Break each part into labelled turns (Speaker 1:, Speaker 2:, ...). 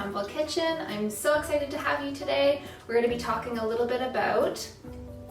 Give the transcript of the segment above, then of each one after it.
Speaker 1: Humble Kitchen. I'm so excited to have you today. We're going to be talking a little bit about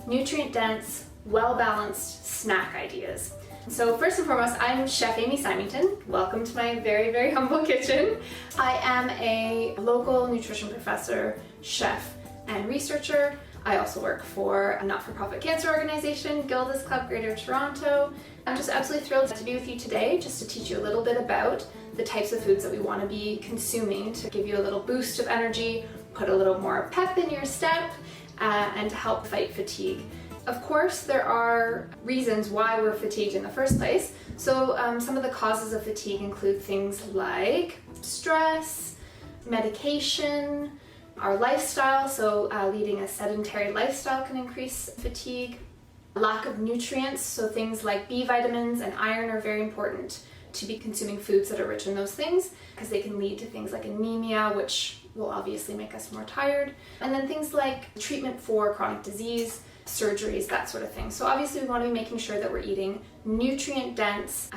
Speaker 1: nutrient-dense, well-balanced snack ideas. So first and foremost, I'm Chef Amy Symington. Welcome to my very, very humble kitchen. I am a local nutrition professor, chef, and researcher. I also work for a not-for-profit cancer organization, Gilda's Club Greater Toronto. I'm just absolutely thrilled to be with you today just to teach you a little bit about the types of foods that we want to be consuming to give you a little boost of energy, put a little more pep in your step, and to help fight fatigue. Of course, there are reasons why we're fatigued in the first place. So some of the causes of fatigue include things like stress, medication, our lifestyle, so leading a sedentary lifestyle can increase fatigue. Lack of nutrients, so things like B vitamins and iron are very important to be consuming foods that are rich in those things because they can lead to things like anemia, which will obviously make us more tired. And then things like treatment for chronic disease, surgeries, that sort of thing. So obviously we want to be making sure that we're eating nutrient-dense,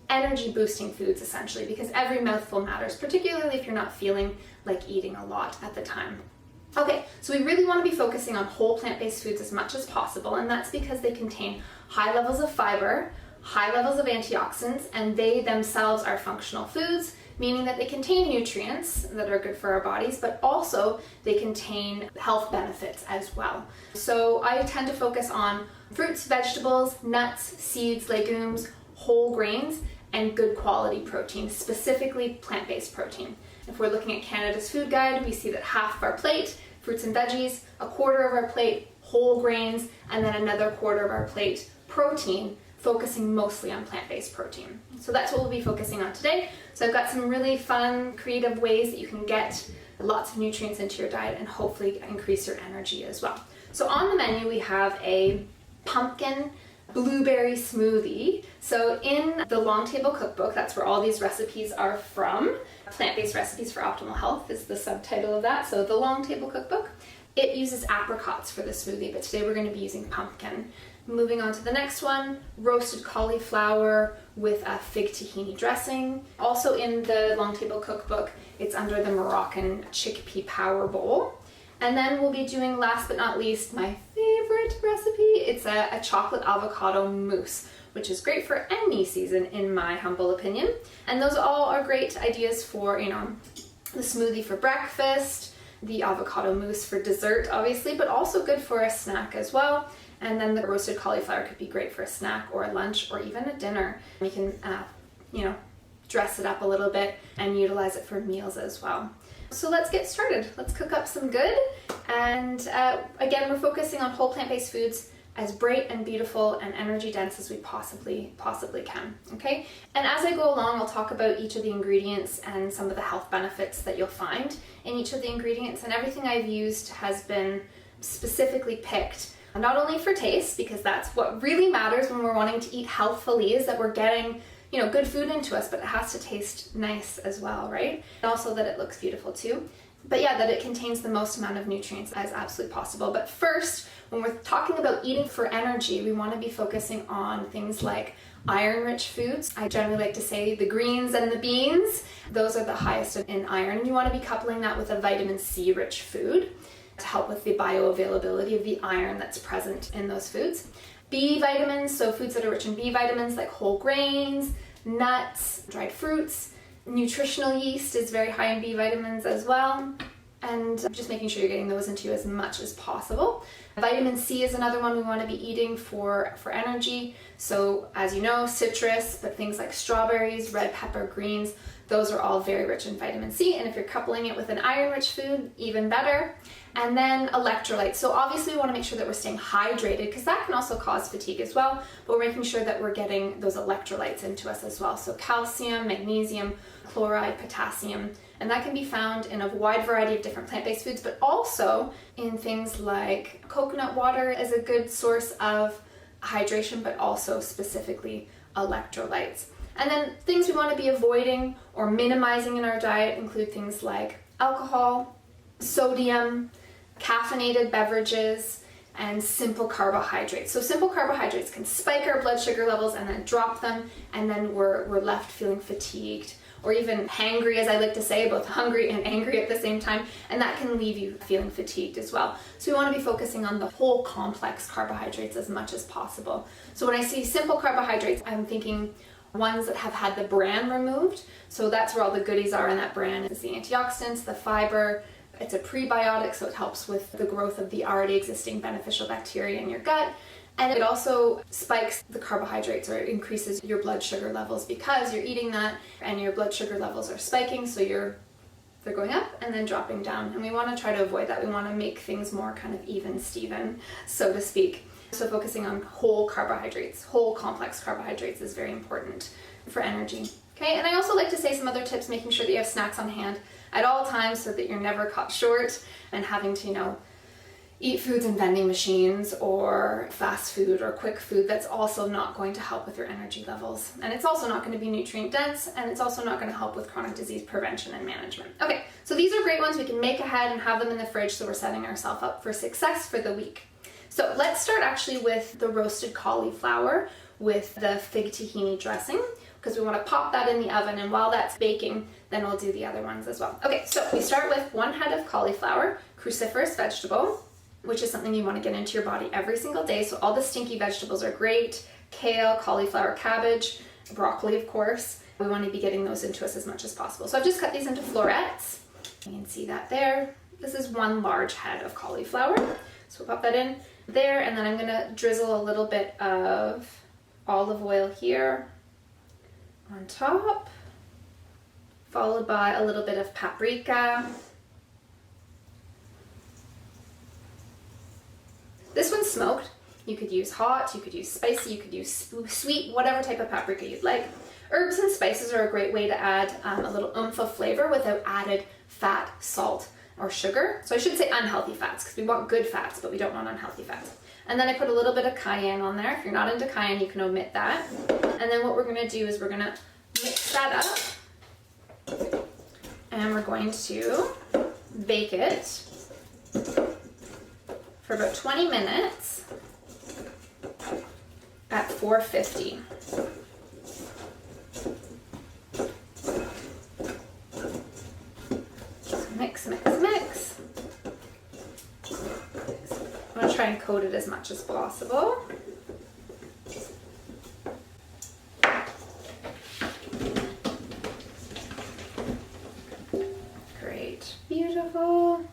Speaker 1: energy-boosting foods essentially, because every mouthful matters, particularly if you're not feeling like eating a lot at the time. Okay, so we really want to be focusing on whole plant-based foods as much as possible, and that's because they contain high levels of fiber, high levels of antioxidants, and they themselves are functional foods, meaning that they contain nutrients that are good for our bodies, but also they contain health benefits as well. So I tend to focus on fruits, vegetables, nuts, seeds, legumes, whole grains, and good quality protein, specifically plant-based protein. If we're looking at Canada's food guide, we see that half of our plate, fruits and veggies, a quarter of our plate, whole grains, and then another quarter of our plate, protein, focusing mostly on plant-based protein. So that's what we'll be focusing on today. So I've got some really fun, creative ways that you can get lots of nutrients into your diet and hopefully increase your energy as well. So on the menu we have a pumpkin blueberry smoothie. So in the Long Table Cookbook, that's where all these recipes are from. Plant-based Recipes for Optimal Health is the subtitle of that. So the Long Table Cookbook. It uses apricots for the smoothie, but today we're going to be using pumpkin. Moving on to the next one, roasted cauliflower with a fig tahini dressing. Also in the Long Table Cookbook, it's under the Moroccan chickpea power bowl. And then we'll be doing, last but not least, my favorite recipe. It's a chocolate avocado mousse, which is great for any season in my humble opinion. And those all are great ideas for, the smoothie for breakfast, the avocado mousse for dessert, obviously, but also good for a snack as well. And then the roasted cauliflower could be great for a snack or a lunch or even a dinner. You can, dress it up a little bit and utilize it for meals as well. So let's get started. Let's cook up some good. And again, we're focusing on whole plant-based foods as bright and beautiful and energy dense as we possibly can, okay? And as I go along, I'll talk about each of the ingredients and some of the health benefits that you'll find in each of the ingredients. And everything I've used has been specifically picked not only for taste, because that's what really matters when we're wanting to eat healthfully, is that we're getting good food into us, but it has to taste nice as well, right? And also that it looks beautiful too. But yeah, that it contains the most amount of nutrients as absolutely possible. But first, when we're talking about eating for energy, we want to be focusing on things like iron-rich foods. I generally like to say the greens and the beans. Those are the highest in iron. You want to be coupling that with a vitamin C-rich food to help with the bioavailability of the iron that's present in those foods. B vitamins, so foods that are rich in B vitamins like whole grains, nuts, dried fruits. Nutritional yeast is very high in B vitamins as well. And just making sure you're getting those into you as much as possible. Vitamin C is another one we want to be eating for energy. So as you know, citrus, but things like strawberries, red pepper, greens, those are all very rich in vitamin C. And if you're coupling it with an iron-rich food, even better. And then electrolytes. So obviously we want to make sure that we're staying hydrated because that can also cause fatigue as well, but we're making sure that we're getting those electrolytes into us as well. So calcium, magnesium, chloride, potassium, and that can be found in a wide variety of different plant-based foods, but also in things like coconut water is a good source of hydration, but also specifically electrolytes. And then things we want to be avoiding or minimizing in our diet include things like alcohol, sodium, caffeinated beverages, and simple carbohydrates. So simple carbohydrates can spike our blood sugar levels and then drop them, and then we're left feeling fatigued or even hangry, as I like to say, both hungry and angry at the same time, and that can leave you feeling fatigued as well. So we want to be focusing on the whole complex carbohydrates as much as possible. So when I see simple carbohydrates, I'm thinking ones that have had the bran removed. So that's where all the goodies are in that bran. It's the antioxidants, the fiber. It's a prebiotic, so it helps with the growth of the already existing beneficial bacteria in your gut. And it also spikes the carbohydrates, or increases your blood sugar levels, because you're eating that and your blood sugar levels are spiking, so they're going up and then dropping down. And we want to try to avoid that. We want to make things more kind of even Steven, so to speak. So focusing on whole carbohydrates, whole complex carbohydrates is very important for energy. Okay, and I also like to say some other tips, making sure that you have snacks on hand at all times so that you're never caught short and having to, eat foods in vending machines or fast food or quick food. That's also not going to help with your energy levels. And it's also not going to be nutrient dense, and it's also not going to help with chronic disease prevention and management. Okay, so these are great ones. We can make ahead and have them in the fridge, so we're setting ourselves up for success for the week. So let's start actually with the roasted cauliflower with the fig tahini dressing, because we want to pop that in the oven, and while that's baking, then we'll do the other ones as well. Okay, so we start with 1 head of cauliflower, cruciferous vegetable, which is something you want to get into your body every single day. So all the stinky vegetables are great: kale, cauliflower, cabbage, broccoli, of course. We want to be getting those into us as much as possible. So I've just cut these into florets. You can see that there. This is 1 large head of cauliflower. So we'll pop that in there, and then I'm going to drizzle a little bit of olive oil here on top, followed by a little bit of paprika. This one's smoked. You could use hot, you could use spicy, you could use sweet, whatever type of paprika you'd like. Herbs and spices are a great way to add a little oomph of flavor without added fat, salt, or sugar. So I should say unhealthy fats, because we want good fats, but we don't want unhealthy fats. And then I put a little bit of cayenne on there. If you're not into cayenne, you can omit that. And then what we're going to do is we're going to mix that up, and we're going to bake it for about 20 minutes at 450. Mix, mix, mix. I'm going to try and coat it as much as possible. Great, beautiful.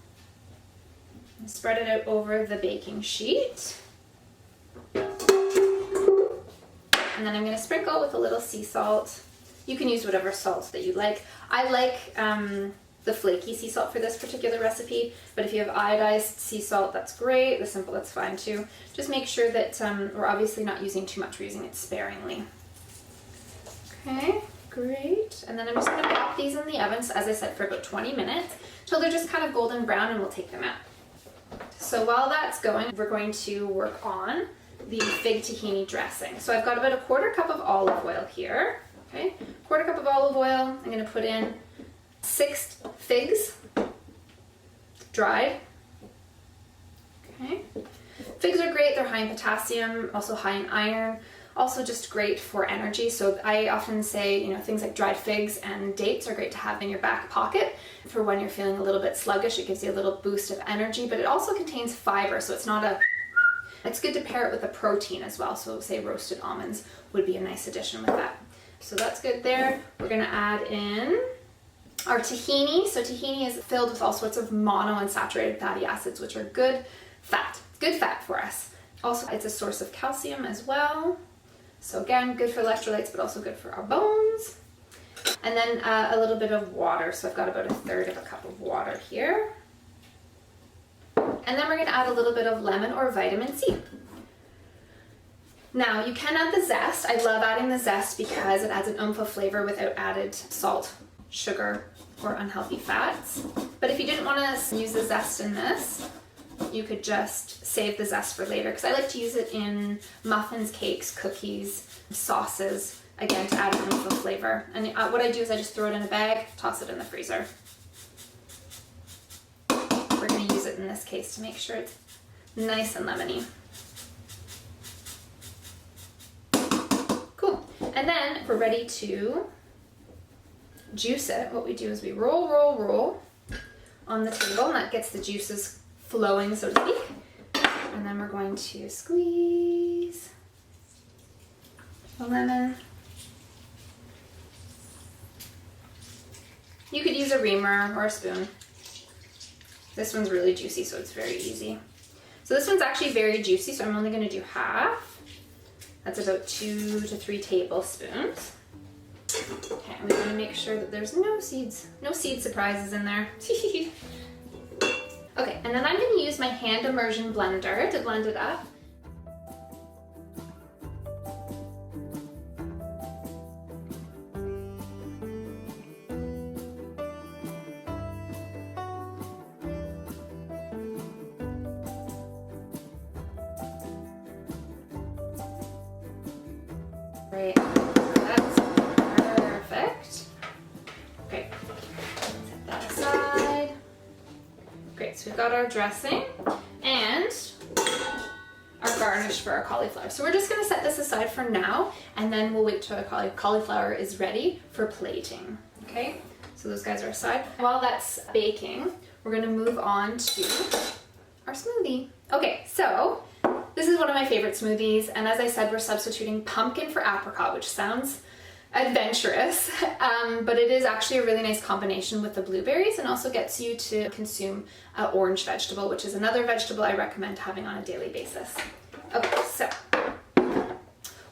Speaker 1: And spread it out over the baking sheet. And then I'm going to sprinkle with a little sea salt. You can use whatever salt that you like. I like the flaky sea salt for this particular recipe, but if you have iodized sea salt, that's great. The simple, that's fine too. Just make sure that we're obviously not using too much, we're using it sparingly. Okay, great. And then I'm just going to pop these in the oven, so as I said, for about 20 minutes, till they're just kind of golden brown, and we'll take them out. So while that's going, we're going to work on the fig tahini dressing. So I've got about a 1/4 cup of olive oil here. Okay, 1/4 cup of olive oil. I'm going to put in 6 figs, dried. Okay, figs are great. They're high in potassium, also high in iron, also just great for energy. So I often say, things like dried figs and dates are great to have in your back pocket for when you're feeling a little bit sluggish. It gives you a little boost of energy, but it also contains fiber, so it's good to pair it with a protein as well. So say roasted almonds would be a nice addition with that. So that's good there. We're going to add in our tahini. So tahini is filled with all sorts of monounsaturated fatty acids, which are good fat for us. Also, it's a source of calcium as well. So again, good for electrolytes, but also good for our bones. And then a little bit of water. So I've got about 1/3 of a cup of water here. And then we're going to add a little bit of lemon or vitamin C. Now, you can add the zest. I love adding the zest because it adds an oomph of flavor without added salt, sugar, or unhealthy fats. But if you didn't want to use the zest in this, you could just save the zest for later, because I like to use it in muffins, cakes, cookies, sauces, again, to add an oomph of flavor. And what I do is I just throw it in a bag, toss it in the freezer. We're going to use it in this case to make sure it's Nice and lemony. Cool. And then if we're ready to juice it, what we do is we roll, roll, roll on the table, and that gets the juices flowing, so to speak. And then we're going to squeeze the lemon. You could use a reamer or a spoon. This one's really juicy, so it's very easy. So this one's actually very juicy, so I'm only going to do half. That's about 2 to 3 tablespoons. Okay, I'm going to make sure that there's no seed surprises in there. Okay, and then I'm going to use my hand immersion blender to blend it up. Great, that's perfect. Okay, set that aside. Great, so we've got our dressing and our garnish for our cauliflower. So we're just going to set this aside for now, and then we'll wait till our cauliflower is ready for plating. Okay, so those guys are aside. While that's baking, we're going to move on to our smoothie. Okay, so this is one of my favorite smoothies, and as I said, we're substituting pumpkin for apricot, which sounds adventurous, but it is actually a really nice combination with the blueberries, and also gets you to consume an orange vegetable, which is another vegetable I recommend having on a daily basis. Okay, so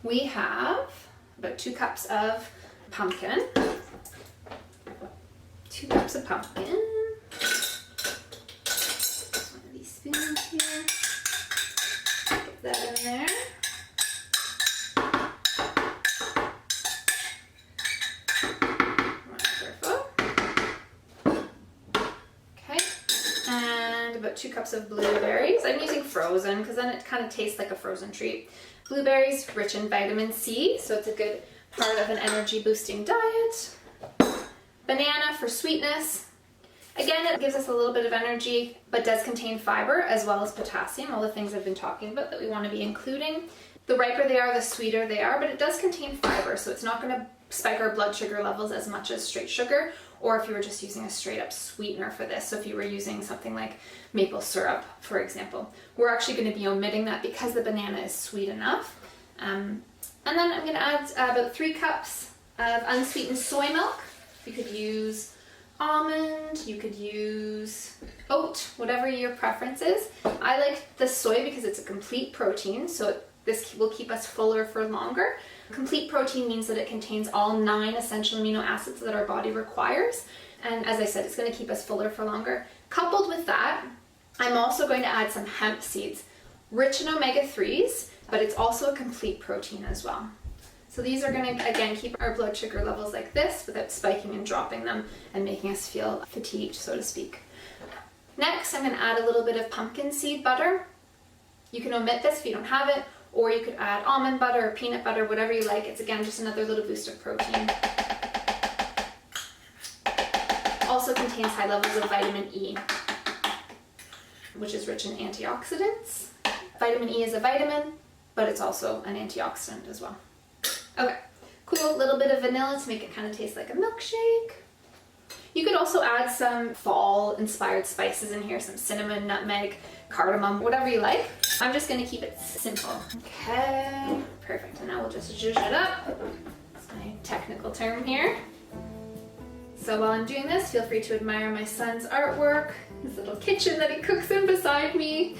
Speaker 1: we have about 2 cups of pumpkin. 2 cups of pumpkin. One of these spoons here. Get that in there. About 2 cups of blueberries. I'm using frozen because then it kind of tastes like a frozen treat. Blueberries, rich in vitamin C, so it's a good part of an energy boosting diet. Banana for sweetness. Again, it gives us a little bit of energy, but does contain fiber as well as potassium, all the things I've been talking about that we want to be including. The riper they are, the sweeter they are, but it does contain fiber, so it's not going to spike our blood sugar levels as much as straight sugar, or if you were just using a straight up sweetener for this. So if you were using something like maple syrup, for example, we're actually going to be omitting that because the banana is sweet enough. And then I'm going to add about 3 cups of unsweetened soy milk. You could use almond, you could use oat, whatever your preference is. I like the soy because it's a complete protein, so this will keep us fuller for longer. Complete protein means that it contains all 9 essential amino acids that our body requires. And as I said, it's going to keep us fuller for longer. Coupled with that, I'm also going to add some hemp seeds, rich in omega-3s, but it's also a complete protein as well. So these are going to, again, keep our blood sugar levels like this without spiking and dropping them and making us feel fatigued, so to speak. Next, I'm going to add a little bit of pumpkin seed butter. You can omit this if you don't have it, or you could add almond butter or peanut butter, whatever you like. It's again just another little boost of protein. Also contains high levels of vitamin E, which is rich in antioxidants. Vitamin E is a vitamin, but it's also an antioxidant as well. Okay, cool. Little bit of vanilla to make it kind of taste like a milkshake. You could also add some fall-inspired spices in here, some cinnamon, nutmeg, cardamom, whatever you like. I'm just going to keep it simple. Okay, perfect. And now we'll just zhuzh it up. That's my technical term here. So while I'm doing this, feel free to admire my son's artwork, his little kitchen that he cooks in beside me.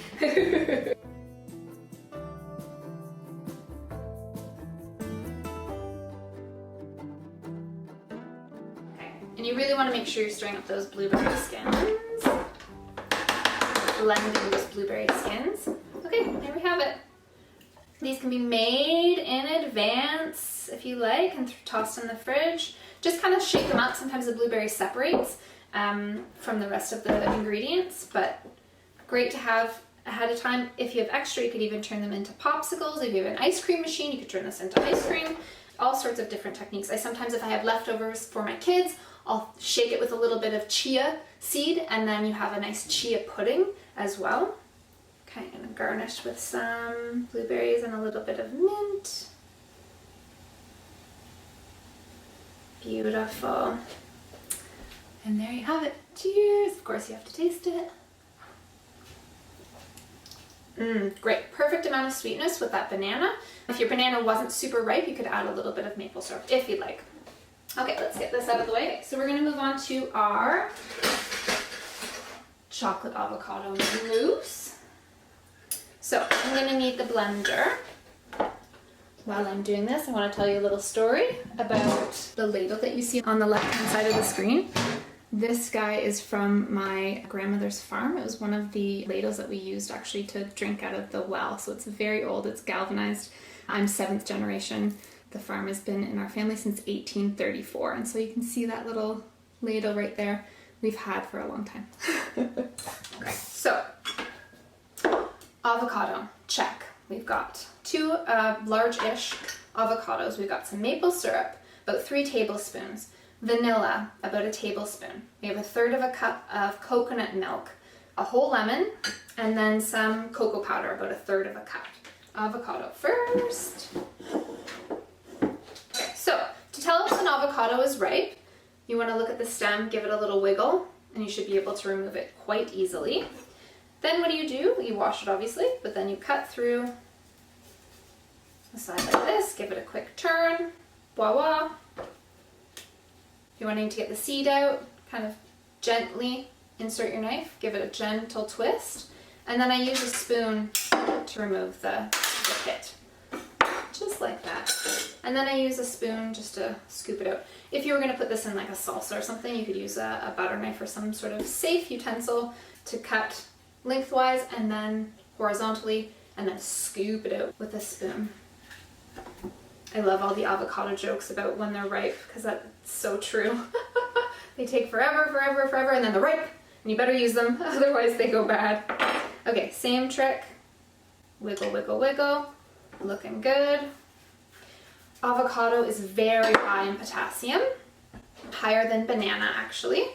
Speaker 1: And you really want to make sure you're stirring up those blueberry skins. Blending those blueberry skins. Okay, there we have it. These can be made in advance if you like and tossed in the fridge. Just kind of shake them up. Sometimes the blueberry separates from the rest of the ingredients, but great to have ahead of time. If you have extra, you could even turn them into popsicles. If you have an ice cream machine, you could turn this into ice cream. All sorts of different techniques. Sometimes if I have leftovers for my kids, I'll shake it with a little bit of chia seed, and then you have a nice chia pudding as well. Okay, I'm gonna garnish with some blueberries and a little bit of mint. Beautiful. And there you have it. Cheers! Of course you have to taste it. Great. Perfect amount of sweetness with that banana. If your banana wasn't super ripe, you could add a little bit of maple syrup if you'd like. Okay, let's get this out of the way. So we're going to move on to our chocolate avocado mousse. So I'm going to need the blender. While I'm doing this, I want to tell you a little story about the ladle that you see on the left-hand side of the screen. This guy is from my grandmother's farm. It was one of the ladles that we used actually to drink out of the well. So it's very old, it's galvanized. I'm 7th generation. The farm has been in our family since 1834. And so you can see that little ladle right there we've had for a long time. Okay, so avocado, check. We've got 2 large-ish avocados. We've got some maple syrup, about 3 tablespoons. Vanilla, about a tablespoon. We have 1/3 of a cup of coconut milk, a whole lemon, and then some cocoa powder, about 1/3 of a cup. Avocado first. Okay, so to tell if an avocado is ripe, you want to look at the stem, give it a little wiggle, and you should be able to remove it quite easily. Then what do? You wash it obviously, but then you cut through the side like this, give it a quick turn, voila. If you're wanting to get the seed out, kind of gently insert your knife, give it a gentle twist, and then I use a spoon to remove the pit, just like that. And then I use a spoon just to scoop it out. If you were going to put this in like a salsa or something, you could use a butter knife or some sort of safe utensil to cut lengthwise and then horizontally, and then scoop it out with a spoon. I love all the avocado jokes about when they're ripe, because that's so true. They take forever, and then they're ripe, and you better use them, otherwise they go bad. Okay, same trick. Wiggle, wiggle, wiggle. Looking good. Avocado is very high in potassium, higher than banana actually.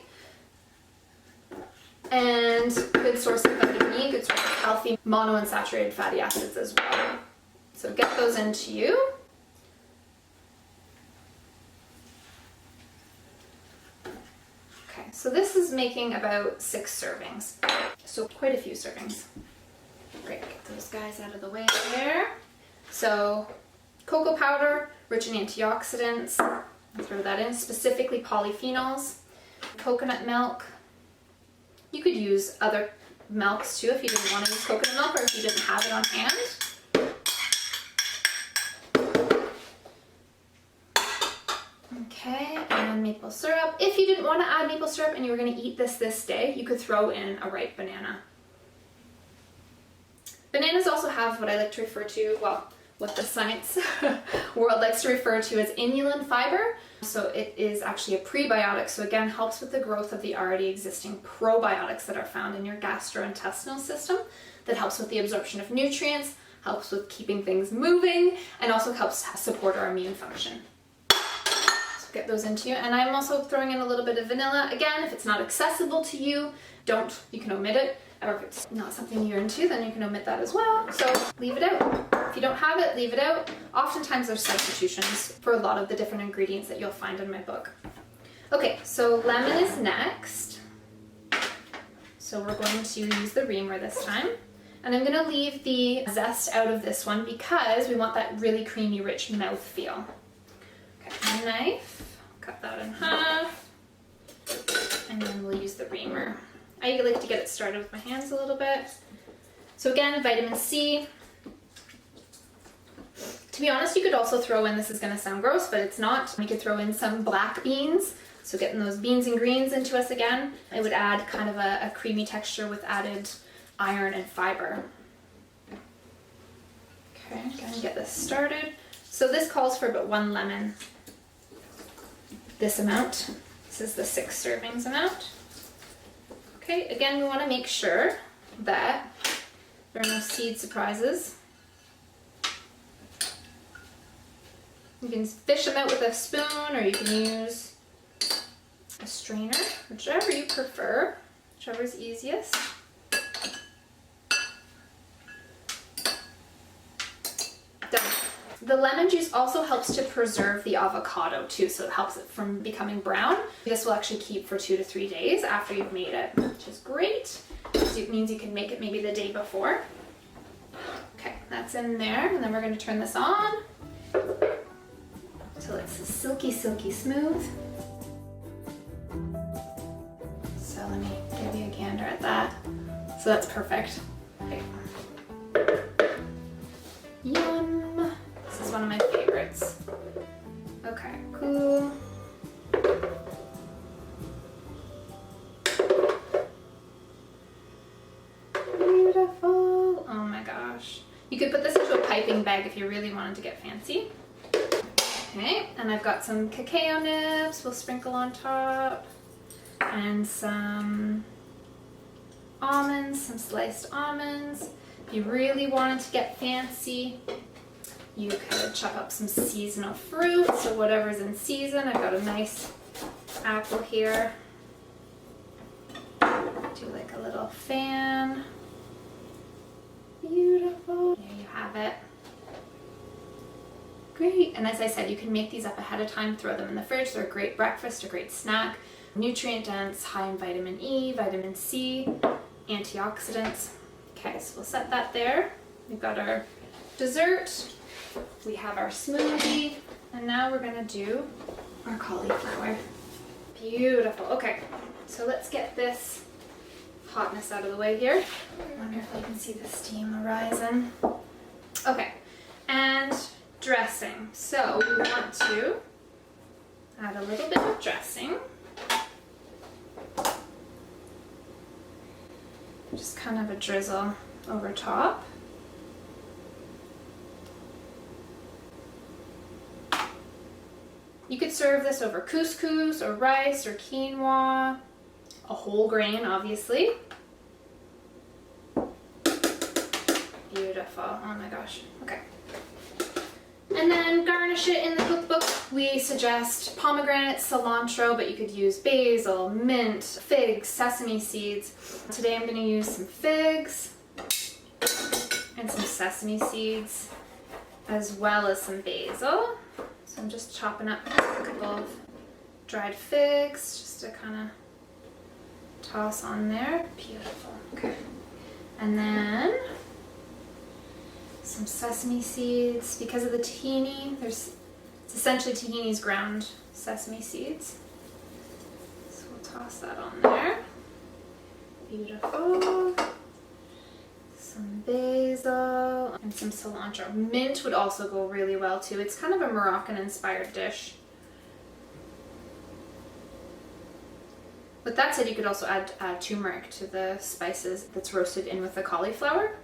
Speaker 1: And good source of vitamin E, good source of healthy monounsaturated fatty acids as well. So get those into you. So this is making about 6 servings, so quite a few servings. Great, get those guys out of the way there. So cocoa powder, rich in antioxidants, I'll throw that in, specifically polyphenols. Coconut milk, you could use other milks too if you didn't want to use coconut milk or if you didn't have it on hand. Okay, and maple syrup. If you didn't want to add maple syrup and you were going to eat this day, you could throw in a ripe banana. Bananas also have what I like to refer to, well, what the science world likes to refer to as inulin fiber. So it is actually a prebiotic, so again helps with the growth of the already existing probiotics that are found in your gastrointestinal system, that helps with the absorption of nutrients, helps with keeping things moving, and also helps support our immune function. Get those into you. And I'm also throwing in a little bit of vanilla. Again, if it's not accessible to you, you can omit it. Or if it's not something you're into, then you can omit that as well. So leave it out. If you don't have it, leave it out. Oftentimes there's substitutions for a lot of the different ingredients that you'll find in my book. Okay, so lemon is next. So we're going to use the reamer this time. And I'm going to leave the zest out of this one because we want that really creamy, rich mouthfeel. Okay, knife, cut that in half, and then we'll use the reamer. I like to get it started with my hands a little bit. So again, vitamin C. To be honest, you could also throw in, this is going to sound gross, but it's not. You could throw in some black beans. So getting those beans and greens into us again, it would add kind of a creamy texture with added iron and fiber. Okay, gonna get this started. So this calls for about 1 lemon. This amount. This is the 6 servings amount. Okay, again, we want to make sure that there are no seed surprises. You can fish them out with a spoon, or you can use a strainer, whichever you prefer, whichever is easiest. The lemon juice also helps to preserve the avocado too, so it helps it from becoming brown. This will actually keep for 2 to 3 days after you've made it, which is great. So it means you can make it maybe the day before. Okay, that's in there, and then we're going to turn this on till it's silky, silky smooth. So let me give you a gander at that. So that's perfect. Okay. Yum! This is one of my favorites. Okay, cool. Beautiful. Oh my gosh. You could put this into a piping bag if you really wanted to get fancy. Okay, and I've got some cacao nibs we'll sprinkle on top, and some almonds, some sliced almonds. If you really wanted to get fancy, you could chop up some seasonal fruit, so whatever's in season. I've got a nice apple here. Do like a little fan. Beautiful. There you have it. Great. And as I said, you can make these up ahead of time, throw them in the fridge. They're a great breakfast, a great snack. Nutrient dense, high in vitamin E, vitamin C, antioxidants. Okay, so we'll set that there. We've got our dessert. We have our smoothie. And now we're gonna do our cauliflower. Beautiful. Okay, so let's get this hotness out of the way here. I wonder if I can see the steam arising. Okay, and dressing. So we want to add a little bit of dressing. Just kind of a drizzle over top. You could serve this over couscous or rice or quinoa, a whole grain, obviously. Beautiful. Oh my gosh. Okay. And then garnish it in the cookbook. We suggest pomegranate, cilantro, but you could use basil, mint, figs, sesame seeds. Today I'm going to use some figs and some sesame seeds, as well as some basil. So I'm just chopping up a couple of dried figs just to kind of toss on there. Beautiful. Okay. And then some sesame seeds. Because of the tahini, it's essentially tahini's ground sesame seeds. So we'll toss that on there. Beautiful. Some basil and some cilantro. Mint would also go really well too. It's kind of a Moroccan inspired dish. With that said, you could also add turmeric to the spices that's roasted in with the cauliflower.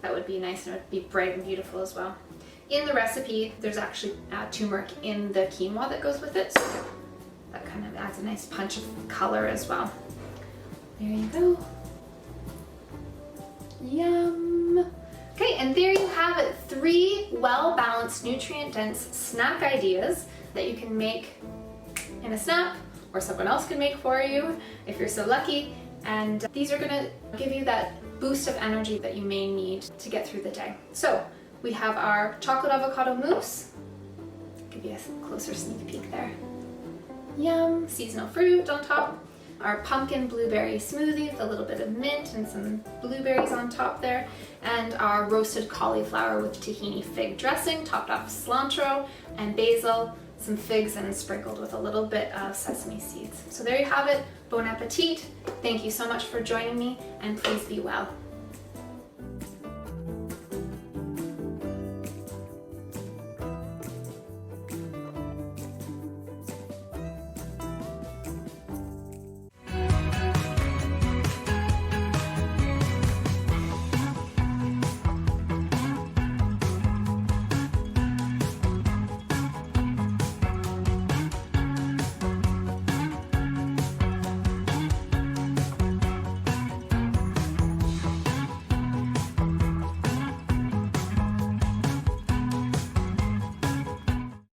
Speaker 1: That would be nice, and it would be bright and beautiful as well. In the recipe, there's actually turmeric in the quinoa that goes with it, so that kind of adds a nice punch of color as well. There you go. Yum. Okay, and there you have it. 3 well-balanced, nutrient-dense snack ideas that you can make in a snap, or someone else can make for you if you're so lucky. And these are gonna give you that boost of energy that you may need to get through the day. So we have our chocolate avocado mousse. Give you a closer sneak peek there. Yum, seasonal fruit on top. Our pumpkin blueberry smoothie with a little bit of mint and some blueberries on top there. And our roasted cauliflower with tahini fig dressing, topped off with cilantro and basil, some figs, and sprinkled with a little bit of sesame seeds. So there you have it. Bon appetit. Thank you so much for joining me, and please be well.